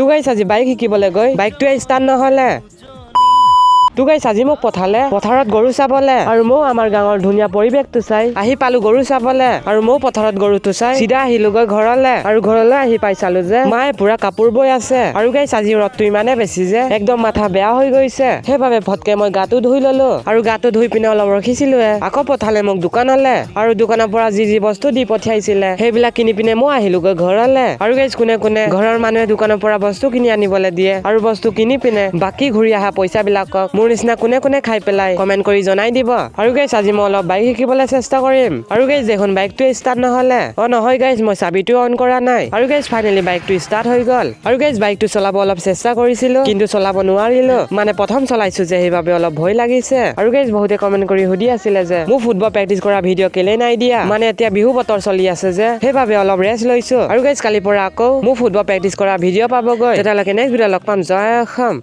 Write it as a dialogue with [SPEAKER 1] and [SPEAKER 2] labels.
[SPEAKER 1] তো গাইছ আজি বাইক শিকিবলৈ গৈ বাইকটোৱে ষ্টাৰ্ট নহ'লে। তো গাইছ আজি মোক পঠালে পথাৰত গৰু চাবলে আৰু মই আমাৰ গাঁৱৰ ধুনীয়া পৰিৱেশটো চাই আহি পালো গৰু চাবলে আৰু মই পথাৰত গৰুটো চাই চিধা আহিলো গৈ ঘৰলে আৰু ঘৰলৈ আহি পাই চালো যে মায়ে পুৰা কাপোৰ বৈ আছে আৰু গাইছ আজি ৰ'দটো ইমানে বেছি যে একদম মাথা বেয়া হৈ গৈছে। সেইবাবে ফটকে মই গাটো ধুই ললো আৰু গাটো ধুই পিনে অলপ ৰখিছিলোৱে। আকৌ পঠালে মোক দোকানলে আৰু দোকানৰ পৰা যি বস্তু দি পঠিয়াইছিলে সেইবিলাক কিনি পিনে মই আহিলো গৈ ঘৰলে। আৰু গাইছ কোনে কোনে ঘৰৰ মানুহে দোকানৰ পৰা বস্তু কিনি আনিবলৈ দিয়ে আৰু বস্তু কিনি পিনে বাকী ঘূৰি অহা পইচাবিলাকক মোৰ নিচিনা কোনে কোনে খাই পেলাই কমেন্ট কৰি জনাই দিব। আৰু গাইছ আজি মই অলপ বাইক শিকিবলৈ চেষ্টা কৰিম। আৰু গাইছ দেখোন বাইকটো ষ্টাৰ্ট নহ'লে। নহয় গাইছ মই চাবিটো অন কৰা নাই। আৰু গাইছ ফাইনেলি বাইকটো ষ্টাৰ্ট হৈ গ'ল। আৰু গাইছ বাইকটো চলাব অলপ চেষ্টা কৰিছিলো কিন্তু চলাব নোৱাৰিলো, মানে প্ৰথম চলাইছো যে সেইবাবে অলপ ভয় লাগিছে। আৰু গাইছ বহুতে কমেন্ট কৰি সুধি আছিলে যে মোক ফুটবল প্ৰেক্টিচ কৰা ভিডিঅ' কেলে নাই দিয়া, মানে এতিয়া বিহু বতৰ চলি আছে যে সেইবাবে অলপ ৰেষ্ট লৈছো। আৰু গাইছ কালিৰ পৰা আকৌ মোক ফুটবল প্ৰেক্টিচ কৰা ভিডিঅ' পাবগৈ। তেতিয়ালৈকে নেক্সট ভিডিঅ' লগ পাম। জয় অসম।